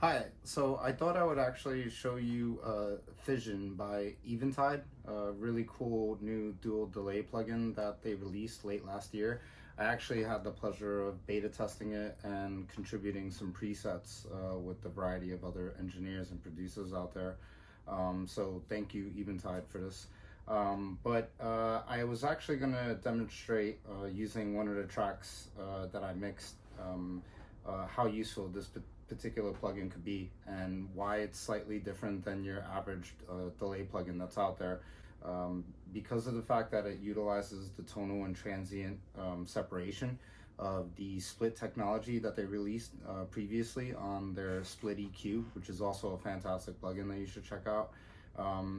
Hi, so I thought I would actually show you Physion by Eventide, a really cool new dual delay plugin that they released late last year. I actually had the pleasure of beta testing it and contributing some presets with a variety of other engineers and producers out there. So thank you, Eventide, for this. But I was actually going to demonstrate using one of the tracks that I mixed, how useful this particular plugin could be and why it's slightly different than your average delay plugin that's out there, because of the fact that it utilizes the tonal and transient separation of the split technology that they released previously on their split EQ, which is also a fantastic plugin that you should check out.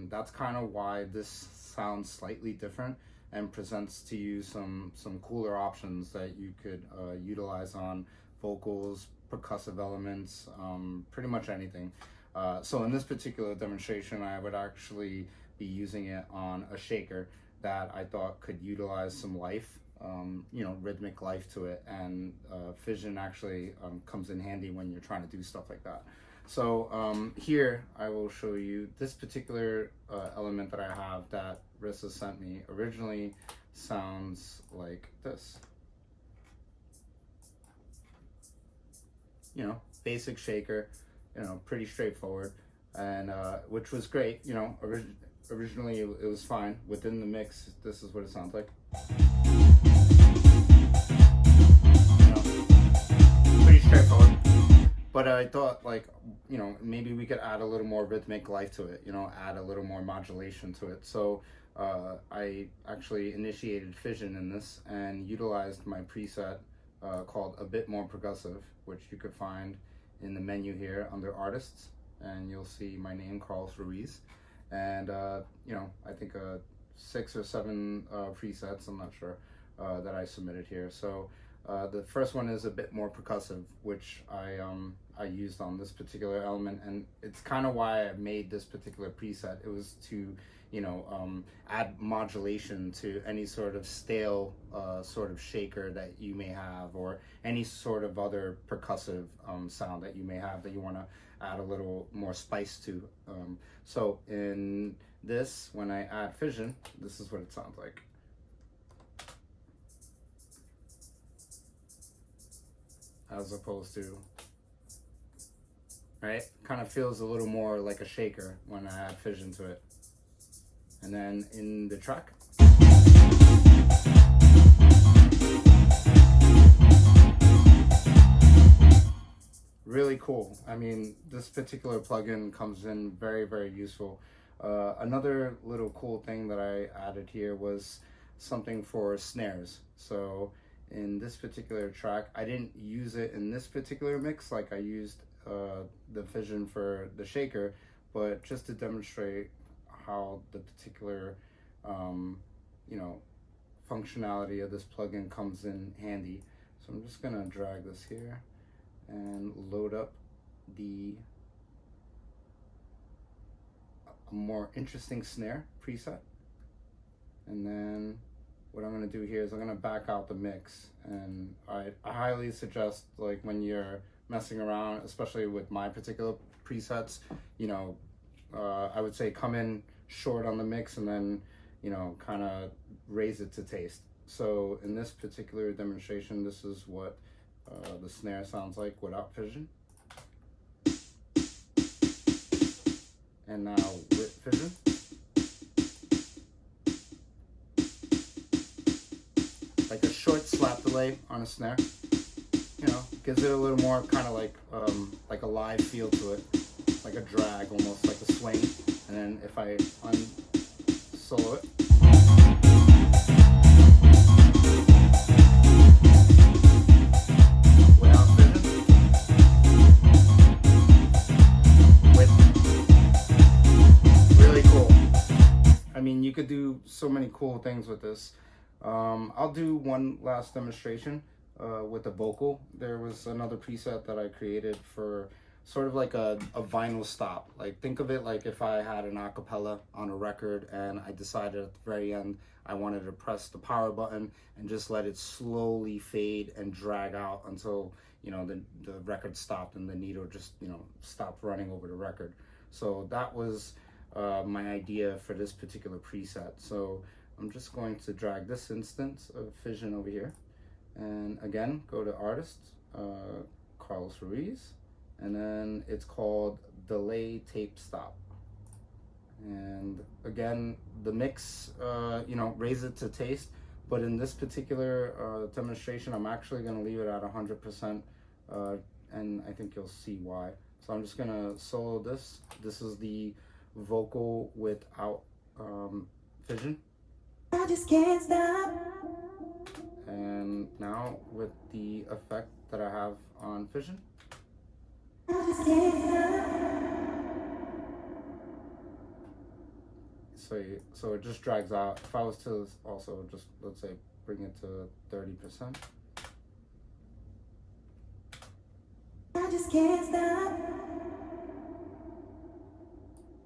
That's kind of why this sounds slightly different and presents to you some cooler options that you could utilize on vocals, percussive elements, pretty much anything. So in this particular demonstration, I would actually be using it on a shaker that I thought could utilize some life, rhythmic life to it, and Physion actually comes in handy when you're trying to do stuff like that. So here I will show you this particular element that I have that Ruiz sent me. Originally sounds like this. Basic shaker, pretty straightforward, and which was great. Originally it was fine. Within the mix, this is what it sounds like. Pretty straightforward. But I thought, maybe we could add a little more rhythmic life to it, add a little more modulation to it. So I actually initiated Physion in this and utilized my preset called A Bit More Progressive, which you could find in the menu here under Artists, and you'll see my name, Carlos Ruiz, and I think 6 or 7 presets, I'm not sure, that I submitted here. So the first one is A Bit More Percussive, which I used on this particular element, and it's kind of why I made this particular preset. It was to add modulation to any sort of stale sort of shaker that you may have, or any sort of other percussive sound that you may have that you want to add a little more spice to. So in this, when I add Physion, this is what it sounds like. As opposed to, right? Kind of feels a little more like a shaker when I add Physion to it. And then in the track, really cool. I mean, this particular plugin comes in very, very useful. Another little cool thing that I added here was something for snares. So in this particular track, I didn't use it in this particular mix like I used the Physion for the shaker, but just to demonstrate how the particular functionality of this plugin comes in handy. So I'm just gonna drag this here and load up the more interesting snare preset, and then what I'm gonna do here is I'm gonna back out the mix, and I highly suggest, like, when you're messing around, especially with my particular presets, I would say come in short on the mix and then kind of raise it to taste. So in this particular demonstration, this is what the snare sounds like without Physion, and now with Physion. Like a short slap delay on a snare, gives it a little more kind of like a live feel to it, like a drag, almost like a swing. And then if I solo it, without Physion, really cool. I mean, you could do so many cool things with this. I'll do one last demonstration with the vocal. There was another preset that I created for sort of like a vinyl stop. Like, think of it like if I had an acapella on a record and I decided at the very end I wanted to press the power button and just let it slowly fade and drag out until the record stopped and the needle just stopped running over the record. So that was my idea for this particular preset. So I'm just going to drag this instance of Physion over here, and again go to artist, Carlos Ruiz, and then it's called delay tape stop. And again, the mix, raise it to taste, but in this particular demonstration, I'm actually going to leave it at 100%, and I think you'll see why. So I'm just going to solo this. This is the vocal without Physion. I just can't stop. And now with the effect that I have on Physion. I just can't stop. So it just drags out. If I was to also just, let's say, bring it to 30%. I just can't stop.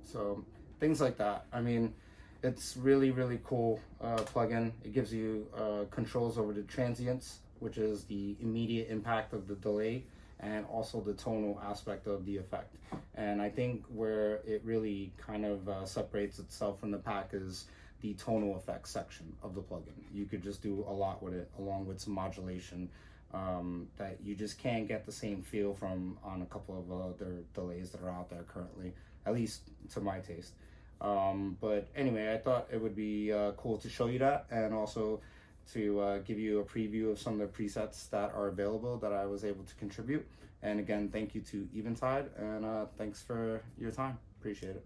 So things like that. I mean, it's really, really cool plugin. It gives you controls over the transients, which is the immediate impact of the delay, and also the tonal aspect of the effect. And I think where it really kind of separates itself from the pack is the tonal effects section of the plugin. You could just do a lot with it, along with some modulation that you just can't get the same feel from on a couple of other delays that are out there currently, at least to my taste. But anyway, I thought it would be cool to show you that, and also to give you a preview of some of the presets that are available that I was able to contribute. And again, thank you to Eventide, and thanks for your time. Appreciate it.